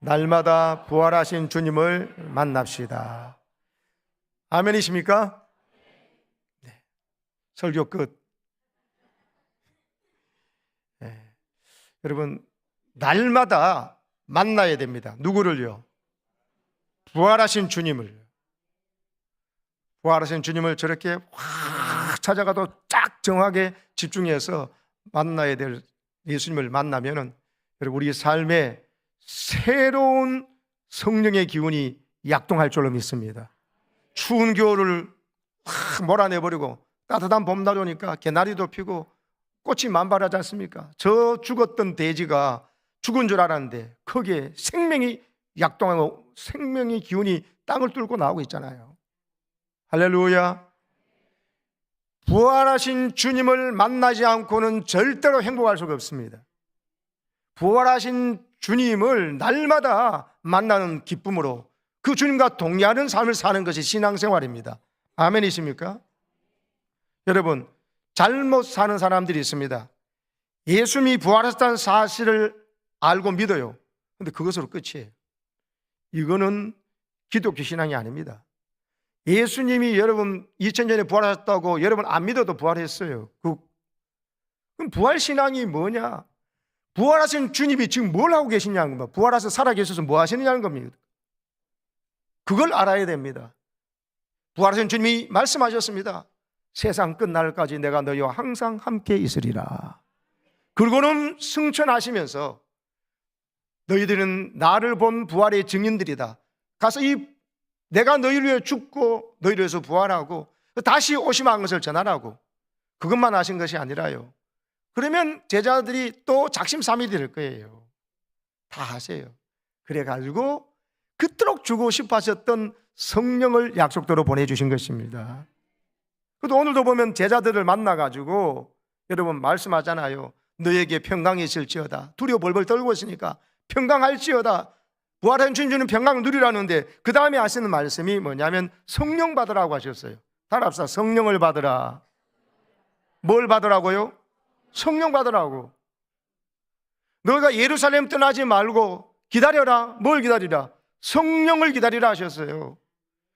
날마다 부활하신 주님을 만납시다. 아멘이십니까? 네. 설교 끝. 네. 여러분, 날마다 만나야 됩니다. 누구를요? 부활하신 주님을. 부활하신 주님을 저렇게 확 찾아가도 쫙 정확하게 집중해서 만나야 될 예수님을 만나면은 여러분, 우리 삶에 새로운 성령의 기운이 약동할 줄로 믿습니다. 추운 겨울을 확 몰아내버리고 따뜻한 봄날 오니까 개나리도 피고 꽃이 만발하지 않습니까? 저 죽었던 돼지가 죽은 줄 알았는데 거기에 생명이 약동하고 생명의 기운이 땅을 뚫고 나오고 있잖아요. 할렐루야. 부활하신 주님을 만나지 않고는 절대로 행복할 수가 없습니다. 부활하신 주님을 날마다 만나는 기쁨으로 그 주님과 동의하는 삶을 사는 것이 신앙생활입니다. 아멘이십니까? 여러분, 잘못 사는 사람들이 있습니다. 예수님이 부활하셨다는 사실을 알고 믿어요. 그런데 그것으로 끝이에요. 이거는 기독교 신앙이 아닙니다. 예수님이 여러분 2000년에 부활하셨다고 여러분 안 믿어도 부활했어요. 그럼 부활신앙이 뭐냐? 부활하신 주님이 지금 뭘 하고 계시냐는 겁니다. 부활하셔서 살아계셔서 뭐 하시느냐는 겁니다. 그걸 알아야 됩니다. 부활하신 주님이 말씀하셨습니다. 세상 끝날까지 내가 너희와 항상 함께 있으리라. 그리고는 승천하시면서 너희들은 나를 본 부활의 증인들이다. 가서 내가 너희를 위해 죽고 너희를 위해서 부활하고 다시 오심한 것을 전하라고. 그것만 하신 것이 아니라요. 그러면 제자들이 또 작심삼일이 될 거예요. 다 하세요. 그래가지고 그토록 주고 싶어 하셨던 성령을 약속대로 보내주신 것입니다. 그래도 오늘도 보면 제자들을 만나가지고 여러분 말씀하잖아요. 너에게 평강이 있을지어다. 두려워 벌벌 떨고 있으니까 평강할지어다. 부활한 주님 주는 평강을 누리라는데 그 다음에 하시는 말씀이 뭐냐면 성령 받으라고 하셨어요. 따라합시다. 성령을 받으라. 뭘 받으라고요? 성령 받으라고. 너희가 예루살렘 떠나지 말고 기다려라. 뭘 기다리라? 성령을 기다리라 하셨어요.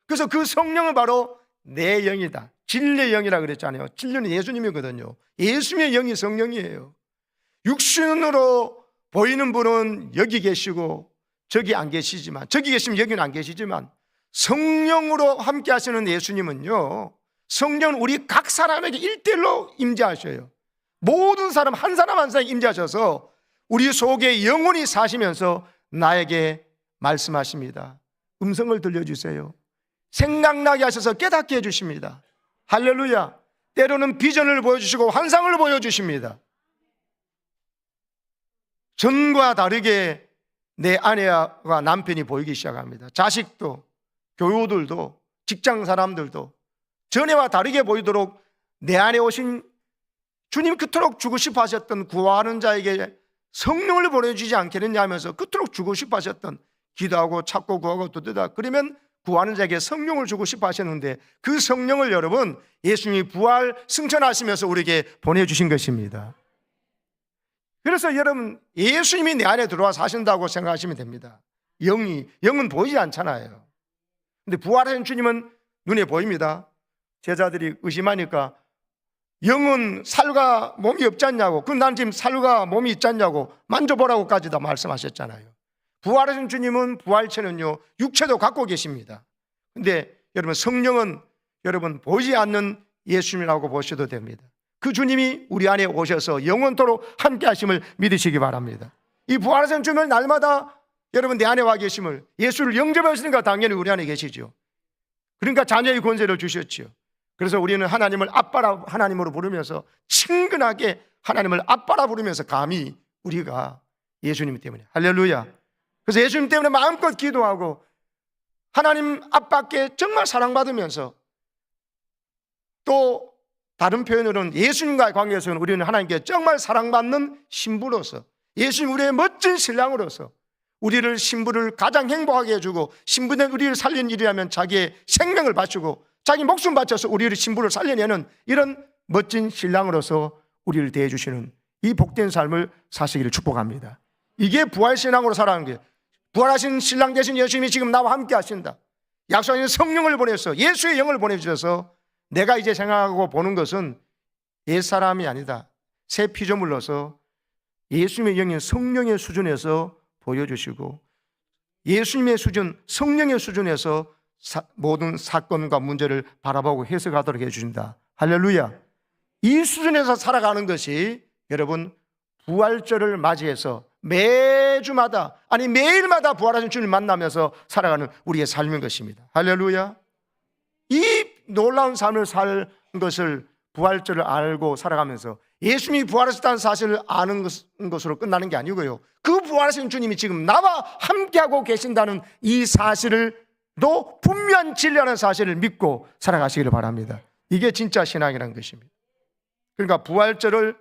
그래서 그 성령은 바로 내 영이다. 진리의 영이라 그랬잖아요. 진리는 예수님이거든요. 예수님의 영이 성령이에요. 육신으로 보이는 분은 여기 계시고 저기 안 계시지만, 저기 계시면 여기는 안 계시지만 성령으로 함께 하시는 예수님은요, 성령은 우리 각 사람에게 일대일로 임재하셔요. 모든 사람 한 사람 한 사람 임재하셔서 우리 속에 영원히 사시면서 나에게 말씀하십니다. 음성을 들려주세요. 생각나게 하셔서 깨닫게 해주십니다. 할렐루야. 때로는 비전을 보여주시고 환상을 보여주십니다. 전과 다르게 내 아내와 남편이 보이기 시작합니다. 자식도, 교우들도, 직장 사람들도 전에와 다르게 보이도록 내 안에 오신 주님 그토록 주고 싶어 하셨던 구하는 자에게 성령을 보내주지 않겠느냐 하면서 그토록 주고 싶어 하셨던 기도하고 찾고 구하고 뜯다. 그러면 구하는 자에게 성령을 주고 싶어 하셨는데 그 성령을 여러분 예수님이 부활 승천하시면서 우리에게 보내주신 것입니다. 그래서 여러분 예수님이 내 안에 들어와 사신다고 생각하시면 됩니다. 영은 보이지 않잖아요. 근데 부활하신 주님은 눈에 보입니다. 제자들이 의심하니까 영은 살과 몸이 없지 않냐고, 그럼 난 지금 살과 몸이 있지 않냐고 만져보라고까지 다 말씀하셨잖아요. 부활하신 주님은 부활체는요 육체도 갖고 계십니다. 근데 여러분 성령은 여러분 보이지 않는 예수님이라고 보셔도 됩니다. 그 주님이 우리 안에 오셔서 영원토록 함께 하심을 믿으시기 바랍니다. 이 부활하신 주님은 날마다 여러분 내 안에 와 계심을, 예수를 영접하시니까 당연히 우리 안에 계시죠. 그러니까 자녀의 권세를 주셨죠. 그래서 우리는 하나님을 아빠라 하나님으로 부르면서 친근하게 하나님을 아빠라 부르면서 감히 우리가 예수님 때문에, 할렐루야. 그래서 예수님 때문에 마음껏 기도하고 하나님 아빠께 정말 사랑받으면서, 또 다른 표현으로는 예수님과의 관계에서는 우리는 하나님께 정말 사랑받는 신부로서, 예수님 우리의 멋진 신랑으로서 우리를 신부를 가장 행복하게 해주고, 신부는 우리를 살린 일이라면 자기의 생명을 바치고 자기 목숨 바쳐서 우리를 신부를 살려내는 이런 멋진 신랑으로서 우리를 대해주시는 이 복된 삶을 사시기를 축복합니다. 이게 부활신앙으로 살아가는 거예요. 부활하신 신랑 되신 예수님이 지금 나와 함께 하신다. 약속하신 성령을 보내서 예수의 영을 보내주셔서 내가 이제 생각하고 보는 것은 옛사람이 아니다. 새 피조물로서 예수님의 영인 성령의 수준에서 보여주시고 예수님의 수준, 성령의 수준에서 모든 사건과 문제를 바라보고 해석하도록 해주신다. 할렐루야. 이 수준에서 살아가는 것이 여러분 부활절을 맞이해서 매주마다 아니 매일마다 부활하신 주님을 만나면서 살아가는 우리의 삶인 것입니다. 할렐루야. 이 놀라운 삶을 살 것을 부활절을 알고 살아가면서 예수님이 부활하셨다는 사실을 아는 것으로 끝나는 게 아니고요, 그 부활하신 주님이 지금 나와 함께하고 계신다는 이 사실을 또 분명한 진리라는 사실을 믿고 살아가시기를 바랍니다. 이게 진짜 신앙이라는 것입니다. 그러니까 부활절을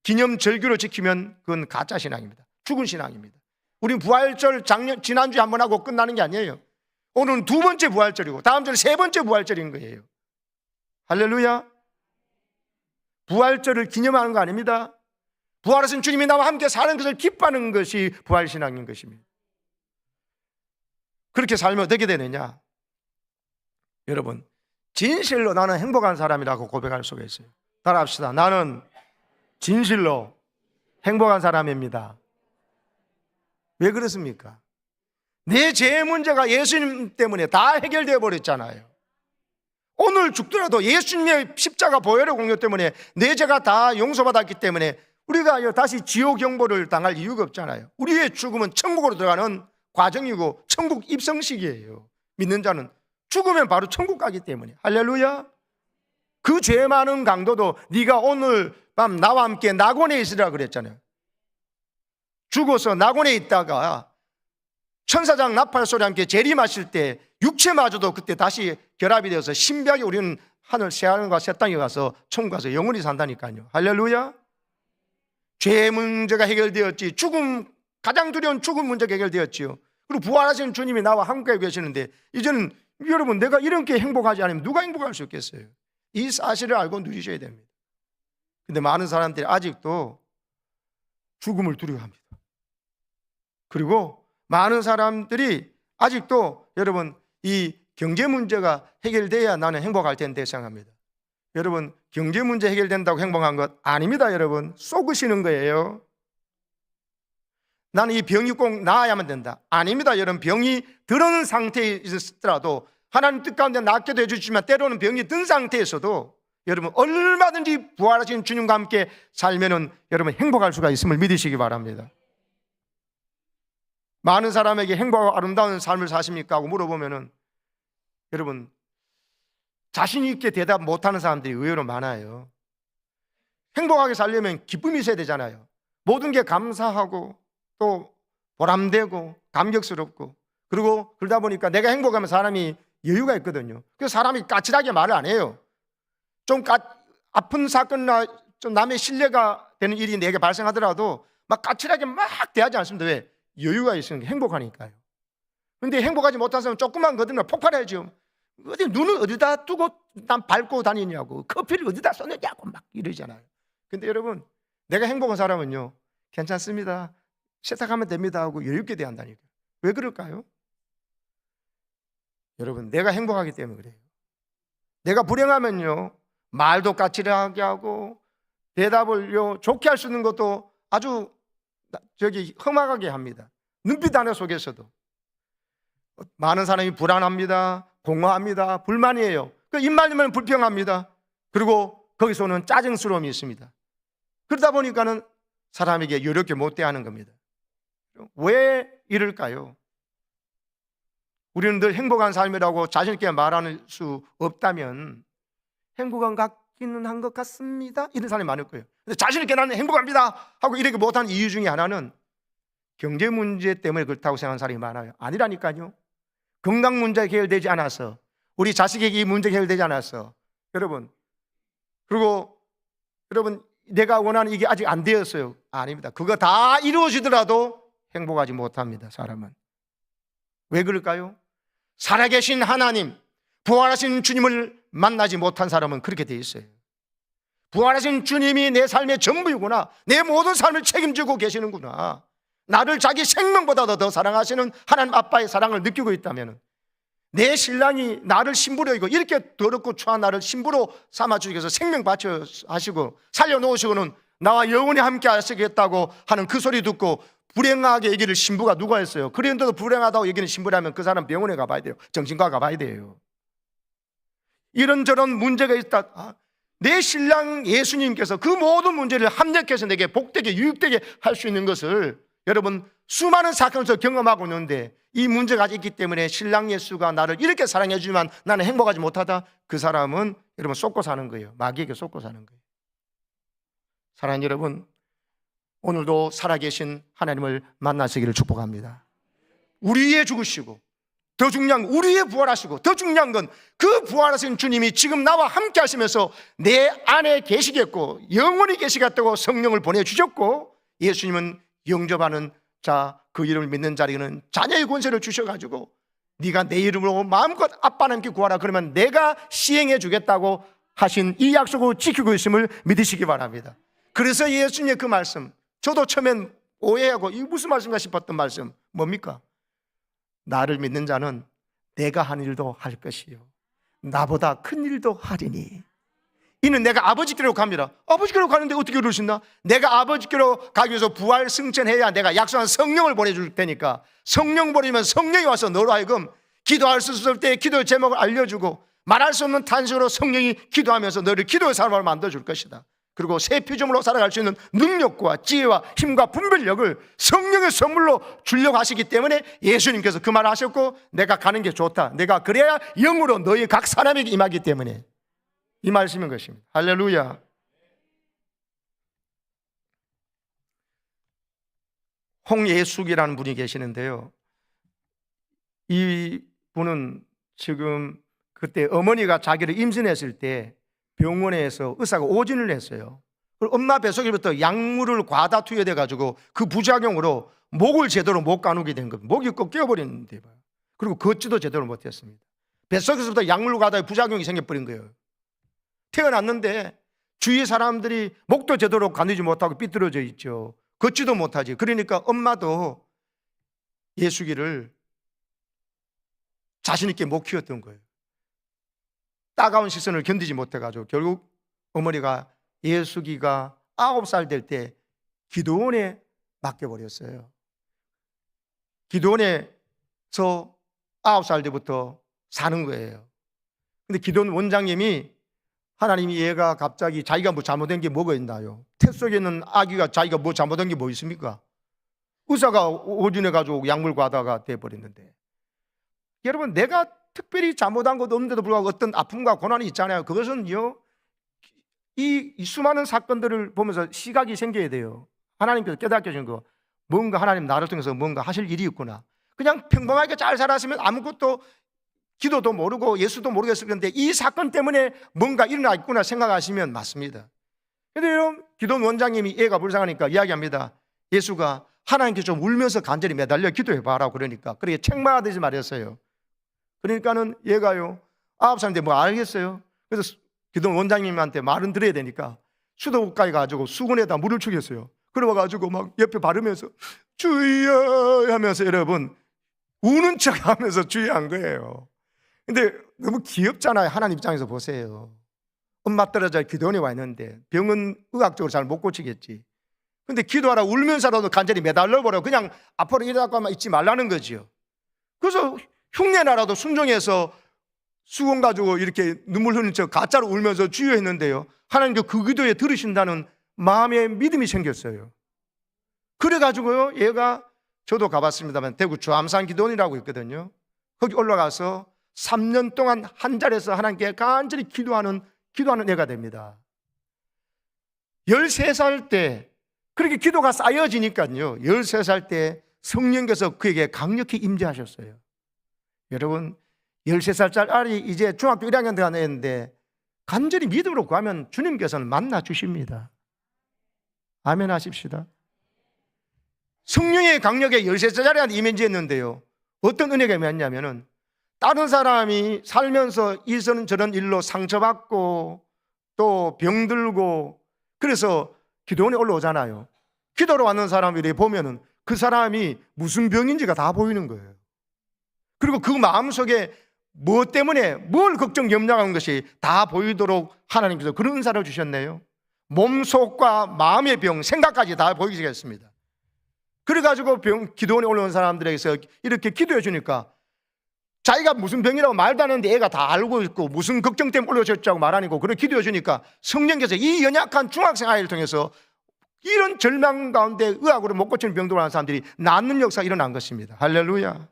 기념절기로 지키면 그건 가짜 신앙입니다. 죽은 신앙입니다. 우리는 부활절 지난주에 한 번 하고 끝나는 게 아니에요. 오늘은 두 번째 부활절이고 다음 주는 세 번째 부활절인 거예요. 할렐루야. 부활절을 기념하는 거 아닙니다. 부활하신 주님이 나와 함께 사는 것을 기뻐하는 것이 부활신앙인 것입니다. 그렇게 살면 어떻게 되느냐? 여러분, 진실로 나는 행복한 사람이라고 고백할 수가 있어요. 따라합시다. 나는 진실로 행복한 사람입니다. 왜 그렇습니까? 내 죄의 문제가 예수님 때문에 다 해결되어 버렸잖아요. 오늘 죽더라도 예수님의 십자가 보혈의 공로 때문에 내 죄가 다 용서받았기 때문에 우리가 다시 지옥 경보를 당할 이유가 없잖아요. 우리의 죽음은 천국으로 들어가는 과정이고 천국 입성식이에요. 믿는 자는 죽으면 바로 천국 가기 때문에. 할렐루야. 그 죄 많은 강도도 네가 오늘 밤 나와 함께 낙원에 있으라 그랬잖아요. 죽어서 낙원에 있다가 천사장 나팔 소리와 함께 재림하실 때 육체마저도 그때 다시 결합이 되어서 신비하게 우리는 하늘 새하늘과 새 땅에 가서 천국 가서 영원히 산다니까요. 할렐루야. 죄의 문제가 해결되었지, 죽음, 가장 두려운 죽음 문제가 해결되었지요. 그리고 부활하신 주님이 나와 함께 계시는데 이제는 여러분, 내가 이렇게 행복하지 않으면 누가 행복할 수 있겠어요? 이 사실을 알고 누리셔야 됩니다. 근데 많은 사람들이 아직도 죽음을 두려워합니다. 그리고 많은 사람들이 아직도 여러분 이 경제 문제가 해결돼야 나는 행복할 텐데 생각합니다. 여러분, 경제 문제 해결된다고 행복한 것 아닙니다. 여러분, 속으시는 거예요. 나는 이 병이 꼭 나아야만 된다. 아닙니다. 여러분, 병이 들은 상태에 있었더라도 하나님 뜻 가운데 낫게도 해주시지만 때로는 병이 든 상태에서도 여러분 얼마든지 부활하신 주님과 함께 살면은 여러분 행복할 수가 있음을 믿으시기 바랍니다. 많은 사람에게 행복하고 아름다운 삶을 사십니까? 하고 물어보면은 여러분 자신 있게 대답 못하는 사람들이 의외로 많아요. 행복하게 살려면 기쁨이 있어야 되잖아요. 모든 게 감사하고 또 보람되고 감격스럽고, 그리고 그러다 보니까 내가 행복하면 사람이 여유가 있거든요. 그래서 사람이 까칠하게 말을 안 해요. 좀 아픈 사건이나 좀 남의 신뢰가 되는 일이 내게 발생하더라도 막 까칠하게 막 대하지 않습니다. 왜? 여유가 있으니까, 행복하니까요. 그런데 행복하지 못한 사람은 조금만 거들면 폭발해야죠. 어디 눈을 어디다 두고 난 밟고 다니냐고, 커피를 어디다 쏟느냐고 막 이러잖아요. 근데 여러분, 내가 행복한 사람은요, 괜찮습니다, 세탁하면 됩니다 하고 여유있게 대한다니까요. 왜 그럴까요? 여러분, 내가 행복하기 때문에 그래요. 내가 불행하면요, 말도 까칠하게 하고 대답을 좋게 할 수 있는 것도 아주 험악하게 합니다. 눈빛 하나 속에서도 많은 사람이 불안합니다, 공허합니다, 불만이에요. 입말리면 불평합니다. 그리고 거기서 오는 짜증스러움이 있습니다. 그러다 보니까는 사람에게 여롭게 못 대하는 겁니다. 왜 이럴까요? 우리는 늘 행복한 삶이라고 자신 있게 말할 수 없다면 행복한 같기는 한 것 같습니다, 이런 사람이 많을 거예요. 근데 자신 있게 나는 행복합니다 하고 이렇게 못하는 이유 중에 하나는 경제 문제 때문에 그렇다고 생각하는 사람이 많아요. 아니라니까요. 건강 문제가 해결되지 않아서, 우리 자식에게 이 문제가 해결되지 않아서, 여러분, 그리고 여러분 내가 원하는 이게 아직 안 되었어요. 아닙니다. 그거 다 이루어지더라도 행복하지 못합니다. 사람은. 왜 그럴까요? 살아계신 하나님, 부활하신 주님을 만나지 못한 사람은 그렇게 돼 있어요. 부활하신 주님이 내 삶의 전부이구나, 내 모든 삶을 책임지고 계시는구나, 나를 자기 생명보다도 더 사랑하시는 하나님 아빠의 사랑을 느끼고 있다면, 내 신랑이 나를 신부로 여기고 이렇게 더럽고 추한 나를 신부로 삼아주기 위해서 생명 바쳐 하시고 살려놓으시고는 나와 영원히 함께 하시겠다고 하는 그 소리 듣고 불행하게 얘기를 신부가 누가 했어요? 그런데도 불행하다고 얘기는 신부라면 그 사람 병원에 가봐야 돼요. 정신과 가봐야 돼요. 이런저런 문제가 있다. 내 신랑 예수님께서 그 모든 문제를 합력해서 내게 복되게 유익되게 할 수 있는 것을 여러분 수많은 사건에서 경험하고 있는데, 이 문제가 있기 때문에 신랑 예수가 나를 이렇게 사랑해 주지만 나는 행복하지 못하다, 그 사람은 여러분 쏟고 사는 거예요. 마귀에게 쏟고 사는 거예요. 사랑하는 여러분, 오늘도 살아계신 하나님을 만나시기를 축복합니다. 우리 위해 죽으시고, 더 중요한 건 우리 위해 부활하시고, 더 중요한 건 그 부활하신 주님이 지금 나와 함께 하시면서 내 안에 계시겠고 영원히 계시겠다고 성령을 보내주셨고, 예수님은 영접하는 자, 그 이름을 믿는 자에게는 자녀의 권세를 주셔가지고 네가 내 이름으로 마음껏 아빠 남께 구하라 그러면 내가 시행해 주겠다고 하신 이 약속을 지키고 있음을 믿으시기 바랍니다. 그래서 예수님의 그 말씀, 저도 처음엔 오해하고 이게 무슨 말씀인가 싶었던 말씀 뭡니까? 나를 믿는 자는 내가 한 일도 할 것이요 나보다 큰 일도 하리니, 이는 내가 아버지께로 갑니다. 아버지께로 가는데 어떻게 그러신다? 내가 아버지께로 가기 위해서 부활 승천해야 내가 약속한 성령을 보내줄 테니까, 성령 보내면 성령이 와서 너로 하여금 기도할 수 없을 때 기도의 제목을 알려주고 말할 수 없는 탄식으로 성령이 기도하면서 너를 기도의 사람으로 만들어줄 것이다. 그리고 새 피조물로 살아갈 수 있는 능력과 지혜와 힘과 분별력을 성령의 선물로 주려고 하시기 때문에 예수님께서 그 말을 하셨고, 내가 가는 게 좋다, 내가 그래야 영으로 너희 각 사람에게 임하기 때문에 이 말씀인 것입니다. 할렐루야. 홍예숙이라는 분이 계시는데요, 이 분은 지금 그때 어머니가 자기를 임신했을 때 병원에서 의사가 오진을 했어요. 그리고 엄마 뱃속에부터 약물을 과다 투여돼 가지고 그 부작용으로 목을 제대로 못 가누게 된 겁니다. 목이 꺾여버렸는데, 그리고 걷지도 제대로 못했습니다. 뱃속에서부터 약물 과다의 부작용이 생겨버린 거예요. 태어났는데 주위 사람들이 목도 제대로 가누지 못하고 삐뚤어져 있죠. 걷지도 못하지. 그러니까 엄마도 예수기를 자신 있게 못 키웠던 거예요. 따가운 시선을 견디지 못해가지고 결국 어머니가 예수기가 9살 될 때 기도원에 맡겨버렸어요. 기도원에서 9살 때부터 사는 거예요. 근데 기도원 원장님이, 하나님이 얘가 갑자기 자기가 뭐 잘못된 게 뭐가 있나요? 태 속에 있는 아기가 자기가 뭐 잘못된 게 뭐 있습니까? 의사가 오진해가지고 약물 과다가 돼버렸는데, 여러분 내가 특별히 잘못한 것도 없는데도 불구하고 어떤 아픔과 고난이 있잖아요. 그것은요, 이 수많은 사건들을 보면서 시각이 생겨야 돼요. 하나님께서 깨닫게 해준 거, 뭔가 하나님 나를 통해서 뭔가 하실 일이 있구나. 그냥 평범하게 잘 살았으면 아무것도 기도도 모르고 예수도 모르겠을 건데 이 사건 때문에 뭔가 일어나 있구나 생각하시면 맞습니다. 그런데 여러분, 기도원 원장님이 애가 불쌍하니까 이야기합니다. 예수가 하나님께 좀 울면서 간절히 매달려 기도해봐라 그러니까, 그렇게 책망하듯이 말했어요. 그러니까는 얘가요 9살인데 뭐 알겠어요. 그래서 기도원 원장님한테 말은 들어야 되니까 수도가에 가지고 수건에다 물을 죽였어요. 그러가지고 막 옆에 바르면서 주여 하면서 여러분 우는 척 하면서 주의한 거예요. 근데 너무 귀엽잖아요. 하나님 입장에서 보세요. 엄마 떨어져 기도원에 와 있는데 병은 의학적으로 잘 못 고치겠지. 근데 기도하라 울면서라도 간절히 매달려버려. 그냥 앞으로 일어나고만 있지 말라는 거지요. 그래서 흉내나라도 순종해서 수건 가지고 이렇게 눈물 흘리는 척 가짜로 울면서 주여했는데요, 하나님도 그 기도에 들으신다는 마음의 믿음이 생겼어요. 그래가지고요, 얘가, 저도 가봤습니다만 대구 주암산 기도원이라고 있거든요. 거기 올라가서 3년 동안 한 자리에서 하나님께 간절히 기도하는 애가 됩니다. 13살 때 그렇게 기도가 쌓여지니까요, 13살 때 성령께서 그에게 강력히 임재하셨어요. 여러분, 13살짜리 이제 중학교 1학년 들어가는데 간절히 믿음으로 구하면 주님께서는 만나 주십니다. 아멘 하십시다. 성령의 강력에 13살짜리한테 임재했는데요, 어떤 은혜가 있냐면은 다른 사람이 살면서 이런저런 일로 상처받고 또 병들고 그래서 기도원에 올라오잖아요. 기도로 왔는 사람들이 보면은 그 사람이 무슨 병인지가 다 보이는 거예요. 그리고 그 마음속에 무엇 때문에 뭘 걱정 염려하는 것이 다 보이도록 하나님께서 그런 은사를 주셨네요. 몸속과 마음의 병, 생각까지 다 보이시겠습니다. 그래가지고 기도원에 올라온 사람들에게서 이렇게 기도해 주니까 자기가 무슨 병이라고 말도 안 하는데 애가 다 알고 있고 무슨 걱정 때문에 올라오셨다고 말하니까 그렇게 기도해 주니까 성령께서 이 연약한 중학생 아이를 통해서 이런 절망 가운데 의학으로 못 고치는 병들어 하는 사람들이 낫는 역사가 일어난 것입니다. 할렐루야.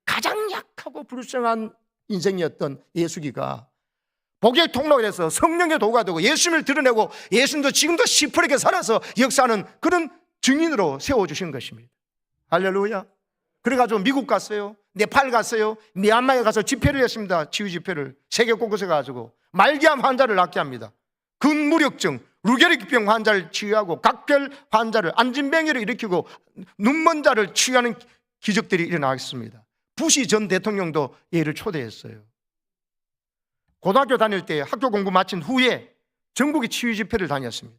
가장 약하고 불쌍한 인생이었던 예수기가 복의 통로가 돼서 성령의 도구가 되고 예수님을 드러내고 예수님도 지금도 시퍼렇게 살아서 역사하는 그런 증인으로 세워주신 것입니다. 할렐루야. 그래가지고 미국 갔어요. 네팔 갔어요. 미얀마에 가서 집회를 했습니다. 치유 집회를 세계 곳곳에 가지고 말기암 환자를 낫게 합니다. 근무력증, 루게릭병 환자를 치유하고 각별 환자를 안진뱅이를 일으키고 눈먼 자를 치유하는 기적들이 일어나겠습니다. 부시 전 대통령도 얘를 초대했어요. 고등학교 다닐 때 학교 공부 마친 후에 전국의 치유 집회를 다녔습니다.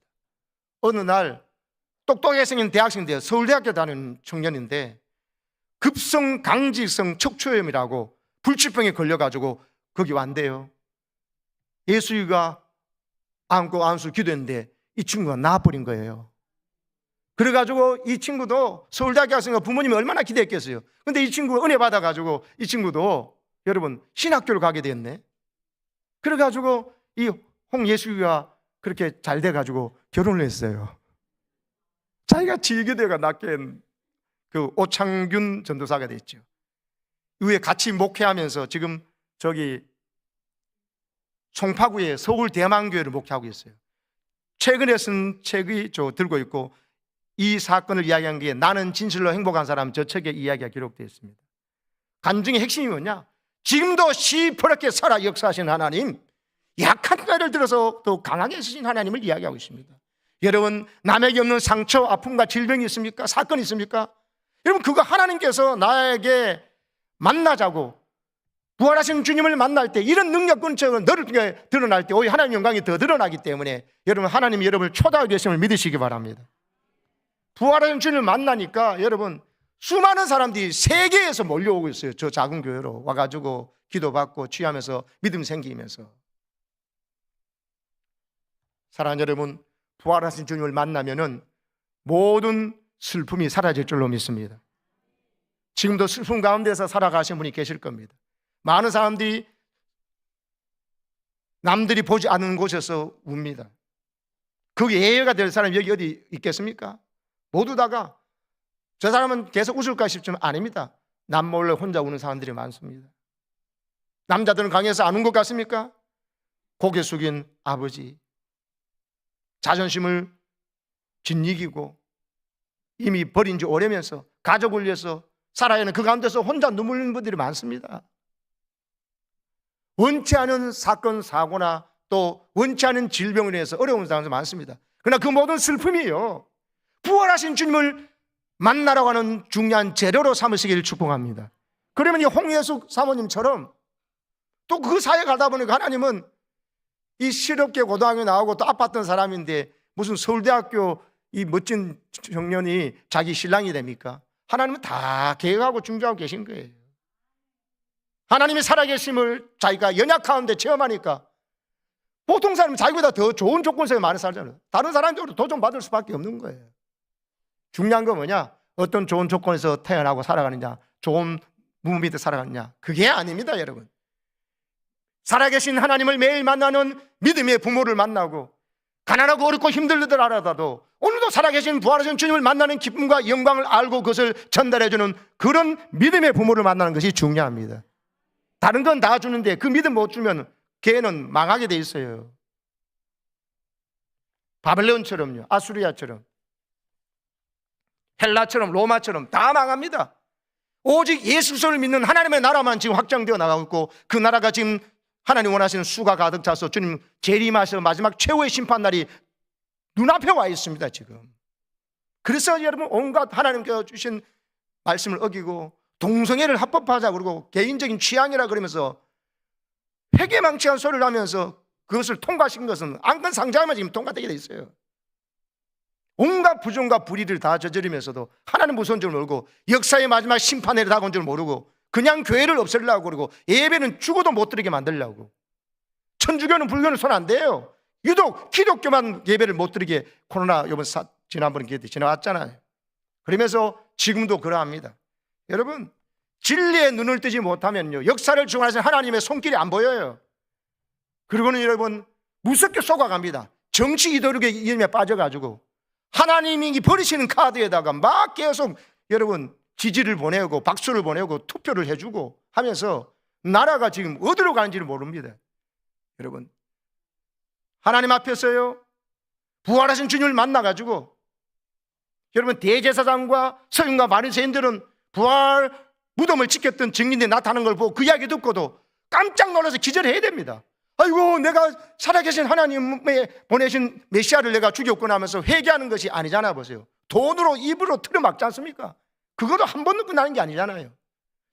어느 날 똑똑하게 생긴 대학생인데 서울대학교 다니는 청년인데 급성 강직성 척추염이라고 불치병에 걸려가지고 거기 왔대요. 예수가 안고 안수 기도했는데 이 친구가 나아버린 거예요. 그래가지고 이 친구도 서울대학교 학생과 부모님이 얼마나 기대했겠어요. 근데 이 친구가 은혜 받아가지고 이 친구도 여러분 신학교를 가게 됐네. 그래가지고 이 홍예수가 그렇게 잘 돼가지고 결혼을 했어요. 자기가 지기대가 낳게 그 오창균 전도사가 됐죠. 이후에 같이 목회하면서 지금 저기 송파구의 서울대망교회를 목회하고 있어요. 최근에 쓴 책이 저 들고 있고 이 사건을 이야기한 게 나는 진실로 행복한 사람 저 책에 이야기가 기록되어 있습니다. 간증의 핵심이 뭐냐? 지금도 시퍼렇게 살아 역사하신 하나님, 약한 자를 들어서 더 강하게 쓰신 하나님을 이야기하고 있습니다. 여러분, 남에게 없는 상처, 아픔과 질병이 있습니까? 사건이 있습니까? 여러분, 그거 하나님께서 나에게 만나자고 부활하신 주님을 만날 때 이런 능력 근처가 너를 통해 드러날 때 오히려 하나님의 영광이 더 드러나기 때문에 여러분, 하나님이 여러분을 초대하게 되심을 믿으시기 바랍니다. 부활하신 주님을 만나니까 여러분, 수많은 사람들이 세계에서 몰려오고 있어요. 저 작은 교회로 와가지고 기도받고 취하면서 믿음 생기면서. 사랑하는 여러분, 부활하신 주님을 만나면은 모든 슬픔이 사라질 줄로 믿습니다. 지금도 슬픔 가운데서 살아가신 분이 계실 겁니다. 많은 사람들이 남들이 보지 않는 곳에서 웁니다. 그 예외가 될 사람이 여기 어디 있겠습니까? 모두 다가 저 사람은 계속 웃을까 싶지만 아닙니다. 남몰래 혼자 우는 사람들이 많습니다. 남자들은 강해서 안 운 것 같습니까? 고개 숙인 아버지, 자존심을 짓이기고 이미 버린 지 오래면서 가족을 위해서 살아야 하는 그 가운데서 혼자 눈물 흘리는 분들이 많습니다. 원치 않은 사건, 사고나 또 원치 않은 질병을 인해서 어려운 사람들 많습니다. 그러나 그 모든 슬픔이요, 부활하신 주님을 만나라고 하는 중요한 재료로 삼으시기를 축복합니다. 그러면 이 홍예숙 사모님처럼 또 그 사회에 가다 보니까 하나님은 이 실업계 고등학교 나오고 또 아팠던 사람인데 무슨 서울대학교 이 멋진 청년이 자기 신랑이 됩니까? 하나님은 다 계획하고 중재하고 계신 거예요. 하나님이 살아계심을 자기가 연약 가운데 체험하니까 보통 사람은 자기보다 더 좋은 조건 속에 많이 살잖아요. 다른 사람들도 도전받을 수밖에 없는 거예요. 중요한 건 뭐냐? 어떤 좋은 조건에서 태어나고 살아가느냐, 좋은 부모 밑에 살아가느냐, 그게 아닙니다. 여러분, 살아계신 하나님을 매일 만나는 믿음의 부모를 만나고 가난하고 어렵고 힘들더라도 오늘도 살아계신 부활하신 주님을 만나는 기쁨과 영광을 알고 그것을 전달해주는 그런 믿음의 부모를 만나는 것이 중요합니다. 다른 건 다 주는데 그 믿음 못 주면 걔는 망하게 돼 있어요. 바벨론처럼요, 아수리아처럼, 헬라처럼, 로마처럼 다 망합니다. 오직 예수 그리스도를 믿는 하나님의 나라만 지금 확장되어 나가고 있고 그 나라가 지금 하나님 원하시는 수가 가득 차서 주님 재림하셔서 마지막 최후의 심판날이 눈앞에 와 있습니다. 지금. 그래서 여러분, 온갖 하나님께서 주신 말씀을 어기고 동성애를 합법화하자 그러고 개인적인 취향이라 그러면서 회개망치한 소리를 하면서 그것을 통과시킨 것은 안건 상장하면 지금 통과되게 돼 있어요. 온갖 부정과 불의를 다 저지르면서도 하나님 무서운 줄 모르고 역사의 마지막 심판에 다가온 줄 모르고 그냥 교회를 없애려고 그러고 예배는 죽어도 못 드리게 만들려고. 천주교는 불교는 손 안 대요. 유독 기독교만 예배를 못 드리게 코로나 이번 지난번에 지나왔잖아요. 그러면서 지금도 그러합니다. 여러분, 진리의 눈을 뜨지 못하면요, 역사를 주관하시는 하나님의 손길이 안 보여요. 그리고는 여러분, 무섭게 속아갑니다. 정치 이데올로기의 이름에 빠져가지고 하나님이 버리시는 카드에다가 막 계속 여러분 지지를 보내고 박수를 보내고 투표를 해주고 하면서 나라가 지금 어디로 가는지를 모릅니다. 여러분, 하나님 앞에서요, 부활하신 주님을 만나가지고 여러분 대제사장과 서기관과 바리새인들은 부활 무덤을 지켰던 증인들이 나타나는 걸 보고 그 이야기 듣고도 깜짝 놀라서 기절해야 됩니다. 아이고, 내가 살아계신 하나님의 보내신 메시아를 내가 죽였구나 하면서 회개하는 것이 아니잖아. 보세요. 돈으로 입으로 틀어막지 않습니까? 그것도 한 번도 끝나는 게 아니잖아요.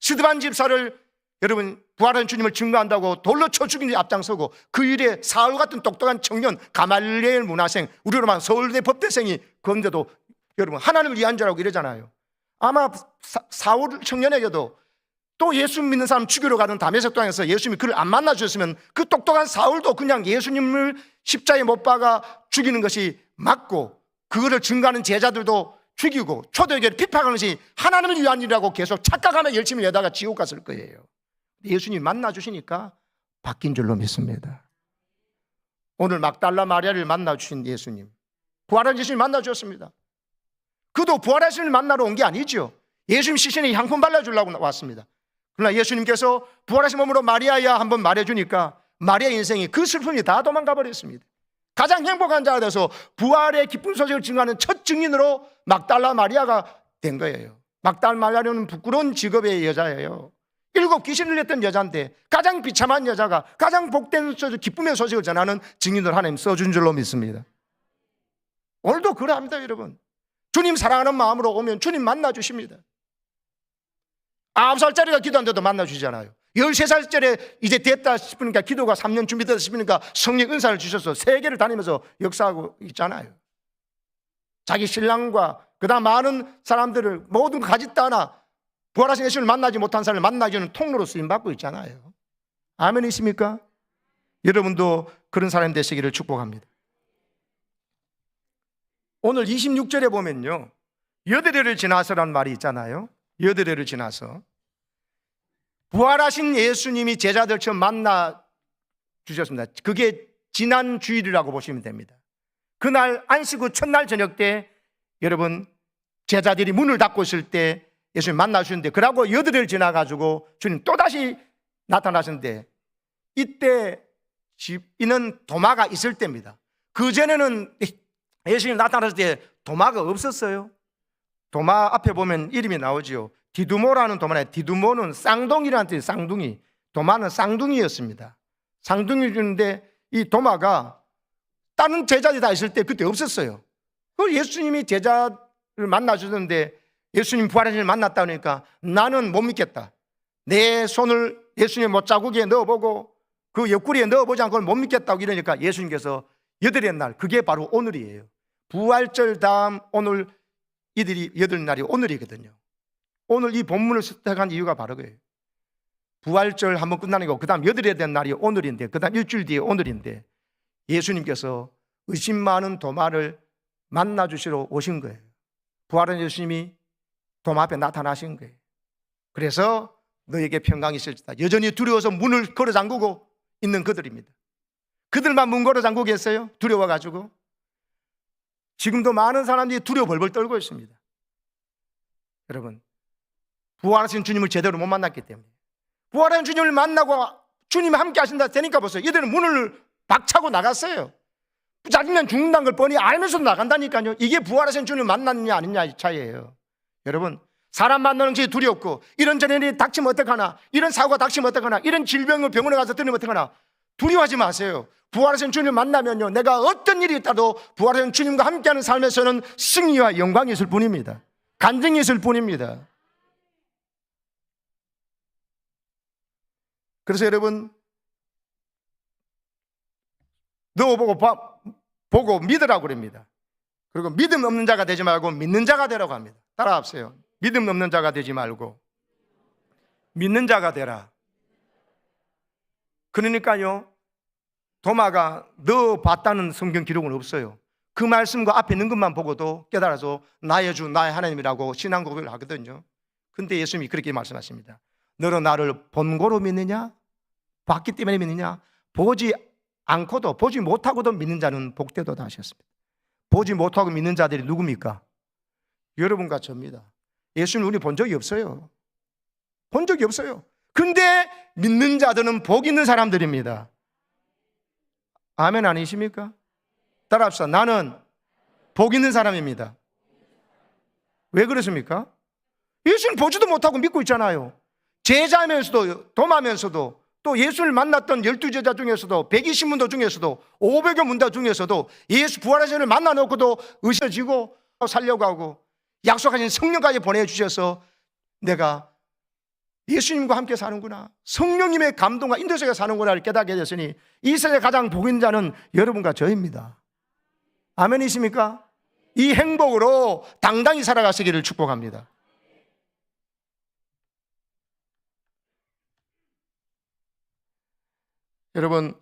스드반 집사를 여러분 부활한 주님을 증거한다고 돌로 쳐 죽인 데 앞장서고 그 일에 사울 같은 똑똑한 청년 가말리엘 문화생, 우리로 말하면 서울대 법대생이 그런데도 여러분 하나님을 위한 자라고 이러잖아요. 아마 사울 청년에게도 또 예수 믿는 사람 죽이러 가는 다메섹 땅에서 예수님이 그를 안 만나주셨으면 그 똑똑한 사울도 그냥 예수님을 십자가에 못 박아 죽이는 것이 맞고 그거를 증거하는 제자들도 죽이고 초대교회를 비판하는 것이 하나님을 위한 일이라고 계속 착각하며 열심히 내다가 지옥 갔을 거예요. 예수님이 만나주시니까 바뀐 줄로 믿습니다. 오늘 막달라 마리아를 만나주신 예수님, 부활한 예수님 만나주셨습니다. 그도 부활하신 분을 만나러 온 게 아니죠. 예수님 시신에 향품 발라주려고 왔습니다. 그러나 예수님께서 부활하신 몸으로 마리아야 한번 말해주니까 마리아 인생이 그 슬픔이 다 도망가 버렸습니다. 가장 행복한 자가 돼서 부활의 기쁜 소식을 증거하는 첫 증인으로 막달라 마리아가 된 거예요. 막달라 마리아는 부끄러운 직업의 여자예요. 7 귀신을 냈던 여자인데 가장 비참한 여자가 가장 복된 기쁨의 소식을 전하는 증인으로 하나님 써준 줄로 믿습니다. 오늘도 그러합니다. 여러분, 주님 사랑하는 마음으로 오면 주님 만나주십니다. 9살짜리가 기도한데도 만나주잖아요. 13살짜리 이제 됐다 싶으니까 기도가 3년 준비됐다 싶으니까 성령 은사를 주셔서 세계를 다니면서 역사하고 있잖아요. 자기 신랑과 그 다음 많은 사람들을 모든 거 가짓다 하나 부활하신 예수를 만나지 못한 사람을 만나주는 통로로 쓰임받고 있잖아요. 아멘이십니까? 여러분도 그런 사람 되시기를 축복합니다. 오늘 26절에 보면요, 여드레를 지나서라는 말이 있잖아요. 여드레를 지나서 부활하신 예수님이 제자들처럼 만나 주셨습니다. 그게 지난 주일이라고 보시면 됩니다. 그날 안식 후 첫날 저녁 때 여러분 제자들이 문을 닫고 있을 때 예수님 만나 주셨는데, 그러고 여드레를 지나가지고 주님 또다시 나타나셨는데 이때 집인은 도마가 있을 때입니다. 그전에는 예수님 나타났을 때 도마가 없었어요. 도마 앞에 보면 이름이 나오지요. 디두모라는 도마네. 디두모는 쌍둥이라는 뜻이에요. 쌍둥이. 도마는 쌍둥이였습니다. 쌍둥이 주는데 이 도마가 다른 제자들이 다 있을 때 그때 없었어요. 그걸 예수님이 제자를 만나주셨는데 예수님 부활하신 을 만났다 그러니까 나는 못 믿겠다. 내 손을 예수님 못자국에 넣어보고 그 옆구리에 넣어보지 않고는 못 믿겠다고 이러니까 예수님께서 여덟의 날, 그게 바로 오늘이에요. 부활절 다음 오늘 이들이 8날이 오늘이거든요. 오늘 이 본문을 선택한 이유가 바로 그거예요. 부활절 한번 끝나는 거고 그 다음 8의 된 날이 오늘인데 그 다음 일주일 뒤에 오늘인데 예수님께서 의심 많은 도마를 만나주시러 오신 거예요. 부활한 예수님이 도마 앞에 나타나신 거예요. 그래서 너에게 평강이 있을지다. 여전히 두려워서 문을 걸어 잠그고 있는 그들입니다. 그들만 문 걸어 잠그고 계세요. 두려워가지고. 지금도 많은 사람들이 두려워 벌벌 떨고 있습니다. 여러분, 부활하신 주님을 제대로 못 만났기 때문에. 부활한 주님을 만나고 주님이 함께 하신다 되니까 보세요. 이들은 문을 박차고 나갔어요. 짜증난 죽는다는 걸 뻔히 알면서도 나간다니까요. 이게 부활하신 주님을 만났느냐 아니냐의 차이예요. 여러분, 사람 만나는 것이 두렵고 이런저런 일이 닥치면 어떡하나, 이런 사고가 닥치면 어떡하나, 이런 질병을 병원에 가서 들으면 어떡하나 두려워하지 마세요. 부활하신 주님을 만나면요, 내가 어떤 일이 있다도 부활하신 주님과 함께하는 삶에서는 승리와 영광이 있을 뿐입니다. 간증이 있을 뿐입니다. 그래서 여러분, 넣어보고 보고 믿으라고 그럽니다. 그리고 믿음 없는 자가 되지 말고 믿는 자가 되라고 합니다. 따라합세요. 믿음 없는 자가 되지 말고 믿는 자가 되라. 그러니까요, 도마가 너 봤다는 성경 기록은 없어요. 그 말씀과 앞에 있는 것만 보고도 깨달아서 나의 주 나의 하나님이라고 신앙 고백을 하거든요. 근데 예수님이 그렇게 말씀하십니다. 너는 나를 본고로 믿느냐? 봤기 때문에 믿느냐? 보지 않고도 보지 못하고도 믿는 자는 복되도다 하셨습니다. 보지 못하고 믿는 자들이 누굽니까? 여러분과 저입니다. 예수님 우리 본 적이 없어요. 본 적이 없어요. 근데 믿는 자들은 복 있는 사람들입니다. 아멘 아니십니까? 따라합시다. 나는 복 있는 사람입니다. 왜 그렇습니까? 예수님 보지도 못하고 믿고 있잖아요. 제자면서도 도마면서도 또 예수를 만났던 12제자 중에서도 120문도 중에서도 500여 문도 중에서도 예수 부활하신 분을 만나놓고도 의심지고 살려고 하고 약속하신 성령까지 보내주셔서 내가 예수님과 함께 사는구나, 성령님의 감동과 인도 속에 사는구나를 깨닫게 됐으니 이 세상에 가장 복 있는 자는 여러분과 저입니다. 아멘이십니까? 이 행복으로 당당히 살아가시기를 축복합니다. 여러분,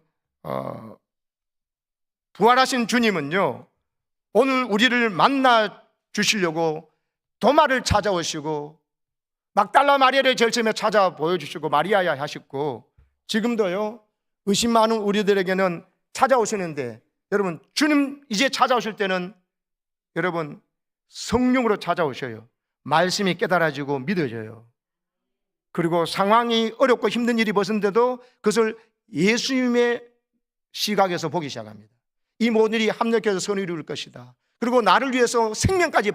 부활하신 주님은요, 오늘 우리를 만나 주시려고 도마를 찾아오시고 막달라 마리아를 제일 처음에 찾아 보여주시고 마리아야 하셨고, 지금도요 의심 많은 우리들에게는 찾아오시는데, 여러분 주님 이제 찾아오실 때는 여러분 성령으로 찾아오셔요. 말씀이 깨달아지고 믿어져요. 그리고 상황이 어렵고 힘든 일이 벌어진데도 그것을 예수님의 시각에서 보기 시작합니다. 이 모든 일이 합력해서 선을 이룰 것이다. 그리고 나를 위해서 생명까지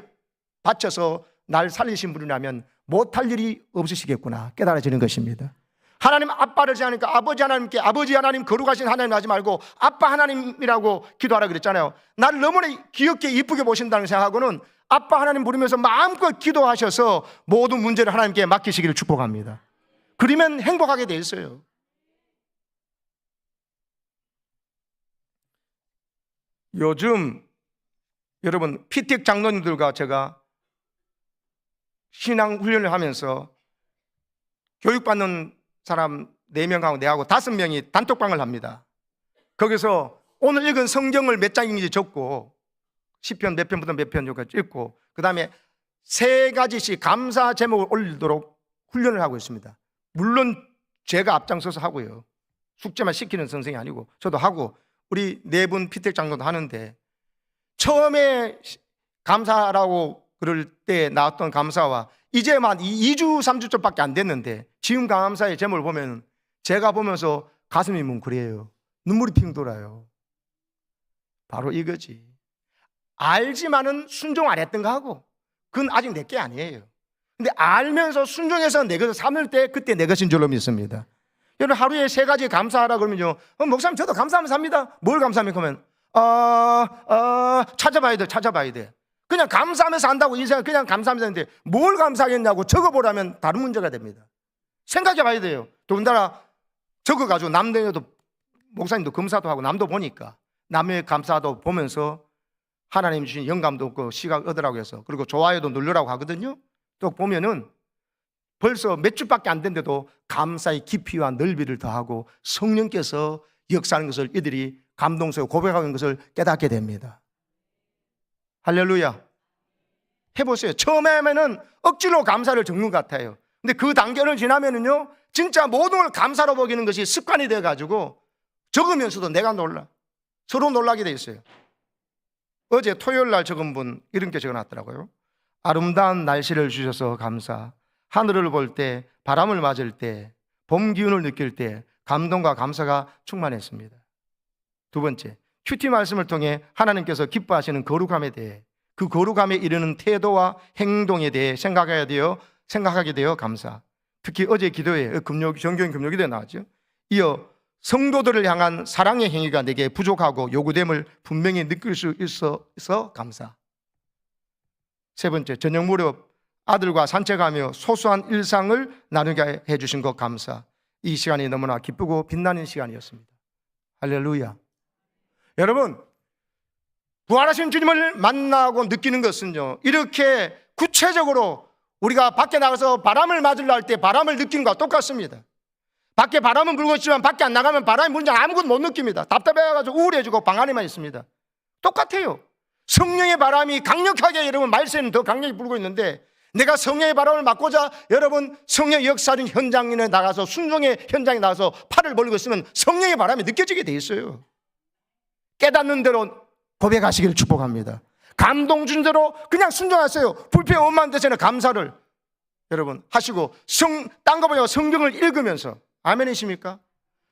바쳐서 날 살리신 분이라면 못할 일이 없으시겠구나 깨달아지는 것입니다. 하나님 아빠를 제하니까 아버지 하나님께 아버지 하나님 거룩하신 하나님 하지 말고 아빠 하나님이라고 기도하라 그랬잖아요. 나를 너무나 귀엽게 이쁘게 보신다는 생각하고는 아빠 하나님 부르면서 마음껏 기도하셔서 모든 문제를 하나님께 맡기시기를 축복합니다. 그러면 행복하게 돼 있어요. 요즘 여러분 피택 장로님들과 제가 신앙 훈련을 하면서 교육받는 사람 4명하고 내하고 5명이 단톡방을 합니다. 거기서 오늘 읽은 성경을 몇 장인지 적고 시편 몇 편부터 몇 편까지 읽고 그 다음에 3가지씩 감사 제목을 올리도록 훈련을 하고 있습니다. 물론 제가 앞장서서 하고요. 숙제만 시키는 선생이 아니고 저도 하고 우리 4분 피택 장로도 하는데, 처음에 감사라고 그럴 때 나왔던 감사와 이제만 2주 3주쯤밖에 안 됐는데 지금 감사의 제목을 보면 제가 보면서 가슴이 뭉클해요. 눈물이 핑 돌아요. 바로 이거지. 알지만은 순종 안 했던 거 하고 그건 아직 내 게 아니에요. 근데 알면서 순종해서 내 것을 삼을 때 그때 내 것인 줄로 믿습니다. 여러분 하루에 3가지 감사하라 그러면요, 목사님 저도 감사하면서 삽니다. 뭘 감사합니까? 하면 찾아봐야 돼. 그냥 감사하면서 한다고 이 생각 그냥 감사하면서 하는데 뭘 감사하겠냐고 적어보라면 다른 문제가 됩니다. 생각해 봐야 돼요. 더군다나 적어가지고 남들도 목사님도 검사도 하고 남도 보니까 남의 감사도 보면서 하나님 주신 영감도 없고 시각 얻으라고 해서, 그리고 좋아요도 누르라고 하거든요. 또 보면은 벌써 몇 주밖에 안 됐는데도 감사의 깊이와 넓이를 더하고 성령께서 역사하는 것을 이들이 감동스러워 고백하는 것을 깨닫게 됩니다. 할렐루야. 해보세요. 처음에 하면은 억지로 감사를 적는 것 같아요. 근데 그 단계를 지나면은요, 진짜 모든 걸 감사로 보기는 것이 습관이 돼가지고 적으면서도 내가 놀라. 서로 놀라게 돼 있어요. 어제 토요일 날 적은 분 이런 게 적어놨더라고요. 아름다운 날씨를 주셔서 감사. 하늘을 볼 때, 바람을 맞을 때, 봄 기운을 느낄 때 감동과 감사가 충만했습니다. 2번째, 큐티 말씀을 통해 하나님께서 기뻐하시는 거룩함에 대해, 그 거룩함에 이르는 태도와 행동에 대해 생각하게 되어 감사. 특히 어제 기도회, 정경 금요기도에 나왔죠. 이어 성도들을 향한 사랑의 행위가 내게 부족하고 요구됨을 분명히 느낄 수 있어 감사. 3번째, 저녁 무렵 아들과 산책하며 소소한 일상을 나누게 해주신 것 감사. 이 시간이 너무나 기쁘고 빛나는 시간이었습니다. 할렐루야. 여러분, 부활하신 주님을 만나고 느끼는 것은요, 이렇게 구체적으로 우리가 밖에 나가서 바람을 맞으려 할 때 바람을 느끼는 것과 똑같습니다. 밖에 바람은 불고 있지만 밖에 안 나가면 바람이 부는지 아무것도 못 느낍니다. 답답해가지고 우울해지고 방 안에만 있습니다. 똑같아요. 성령의 바람이 강력하게 여러분 말씀은 더 강력히 불고 있는데, 내가 성령의 바람을 맞고자 여러분 성령의 역사는 현장에 나가서 순종의 현장에 나가서 팔을 벌리고 있으면 성령의 바람이 느껴지게 돼 있어요. 깨닫는 대로 고백하시기를 축복합니다. 감동 준 대로 그냥 순종하세요. 불평 원만 되서는 감사를 여러분 하시고, 딴 거 보냐고 성경을 읽으면서, 아멘이십니까?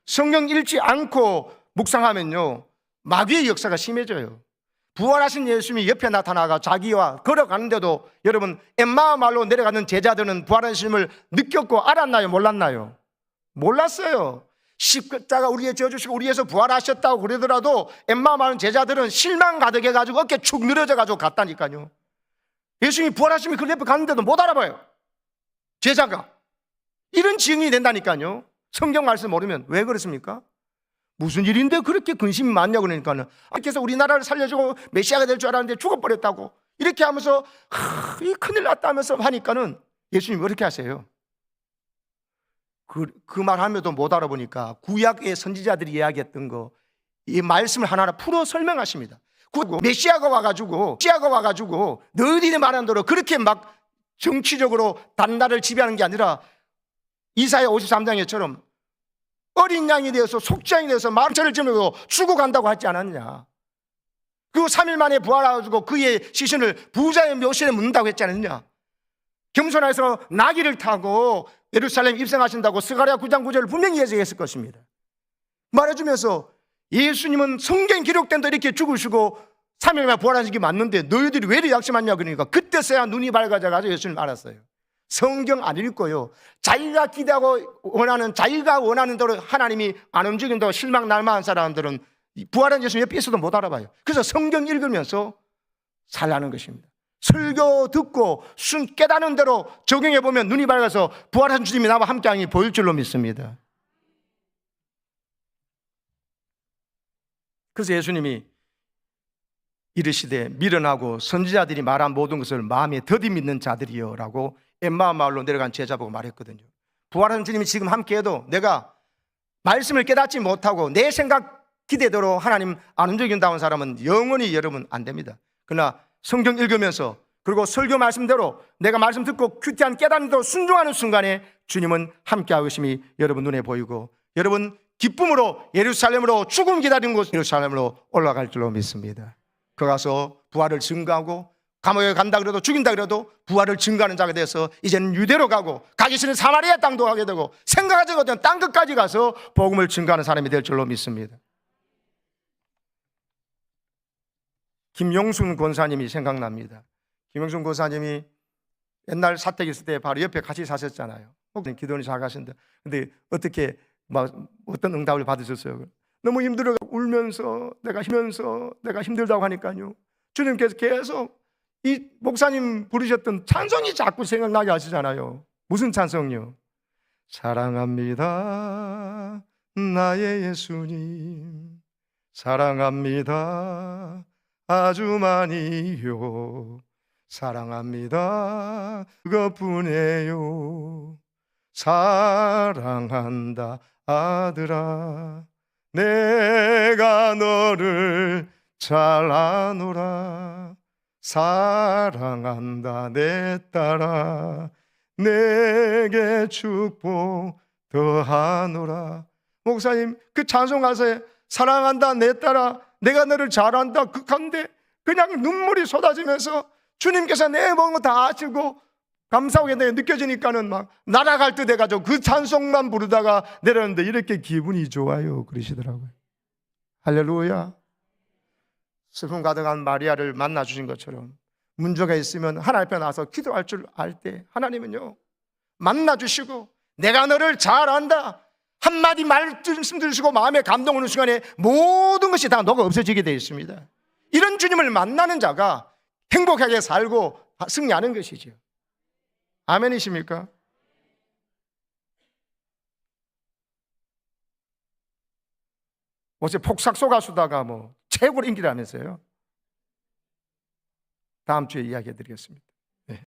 성경 읽지 않고 묵상하면요, 마귀의 역사가 심해져요. 부활하신 예수님이 옆에 나타나가 자기와 걸어가는데도 여러분 엠마오 말로 내려가는 제자들은 부활하신 예수님을 느꼈고 알았나요? 몰랐나요? 몰랐어요. 십자가 우리에 지어주시고 우리에서 부활하셨다고 그러더라도 엠마오 말로 제자들은 실망 가득해가지고 어깨 축 늘어져가지고 갔다니까요. 예수님이 부활하시면 그 옆에 갔는데도 못 알아봐요. 제자가. 이런 증인이 된다니까요. 성경 말씀 모르면. 왜 그렇습니까? 무슨 일인데 그렇게 근심이 많냐고 그러니까는, 그래서 우리나라를 살려주고 메시아가 될 줄 알았는데 죽어버렸다고 이렇게 하면서 이 큰일 났다 하면서 하니까는 예수님이 그렇게 하세요. 그 말하면도 못 알아보니까 구약의 선지자들이 이야기했던 거, 이 말씀을 하나하나 풀어 설명하십니다. 메시아가 와가지고 너희들이 말하는 대로 그렇게 막 정치적으로 단나라를 지배하는 게 아니라 이사야 53장에처럼 어린 양이 되어서 속죄양이 되어서 마음처를 지으고 죽어간다고 하지 않았냐. 그리고 3일 만에 부활해가지고 그의 시신을 부자의 묘실에 묻는다고 했지 않았냐. 겸손해서 나귀를 타고 예루살렘 입성하신다고 스가랴 9장 9절을 분명히 예언했을 것입니다. 말해주면서 예수님은 성경 기록된 대로 이렇게 죽으시고 3일 만에 부활하신 게 맞는데 너희들이 왜 이렇게 약심하냐 그러니까 그때서야 눈이 밝아져가지고 예수님 알았어요. 성경 안 읽고요, 자기가 기대하고 자기가 원하는 대로 하나님이 안 움직인다고 실망 날만한 사람들은 부활한 예수님 옆에 있어도 못 알아봐요. 그래서 성경 읽으면서 살라는 것입니다. 설교 듣고 깨닫는 대로 적용해 보면 눈이 밝아서 부활한 주님이 나와 함께하니 보일 줄로 믿습니다. 그래서 예수님이 이르시되 미련하고 선지자들이 말한 모든 것을 마음에 더디 믿는 자들이여 라고 엠마오 마을로 내려간 제자 보고 말했거든요. 부활한 주님이 지금 함께해도 내가 말씀을 깨닫지 못하고 내 생각 기대대로 하나님 안 움직인다는 사람은 영원히 여러분 안 됩니다. 그러나 성경 읽으면서 그리고 설교 말씀대로 내가 말씀 듣고 큐티한 깨닫는 대로 순종하는 순간에 주님은 함께하고 계심이 여러분 눈에 보이고, 여러분 기쁨으로 예루살렘으로 죽음 기다리는 곳 예루살렘으로 올라갈 줄로 믿습니다. 그 가서 부활을 증거하고, 감옥에 간다 그래도 죽인다 그래도 부활을 증거하는 자가 돼서 이제는 유대로 가고 가기 싫은 사마리아 땅도 가게 되고 생각하지 못한 땅 끝까지 가서 복음을 증거하는 사람이 될 줄로 믿습니다. 김용순 권사님이 생각납니다. 김용순 권사님이 옛날 사택 있을 때 바로 옆에 같이 사셨잖아요. 기도는 잘하신다. 근데 어떻게 어떤 응답을 받으셨어요? 너무 힘들어 울면서 내가 힘들다고 하니까요, 주님께서 계속 이 목사님 부르셨던 찬송이 자꾸 생각나게 하시잖아요. 무슨 찬송이요? 사랑합니다 나의 예수님, 사랑합니다 아주 많이요, 사랑합니다 그것뿐이에요, 사랑한다 아들아 내가 너를 잘 아노라, 사랑한다 내 딸아 내게 축복 더하노라. 목사님 그 찬송 가사에 사랑한다 내 딸아 내가 너를 잘한다 극한데 그냥 눈물이 쏟아지면서 주님께서 내 먹은 거 다 아시고 감사하게 느껴지니까는 막 날아갈 듯 해가지고 그 찬송만 부르다가 내렸는데 이렇게 기분이 좋아요 그러시더라고요. 할렐루야. 슬픔 가득한 마리아를 만나 주신 것처럼 문제가 있으면 하나님 앞에 나와서 기도할 줄 알 때 하나님은요 만나 주시고 내가 너를 잘 안다 한마디 말씀 들으시고 마음에 감동 오는 순간에 모든 것이 다 녹아 없어지게 되어 있습니다. 이런 주님을 만나는 자가 행복하게 살고 승리하는 것이죠. 아멘이십니까? 어제 폭삭소 가수다가 최고로 인기라면서요. 다음 주에 이야기해 드리겠습니다.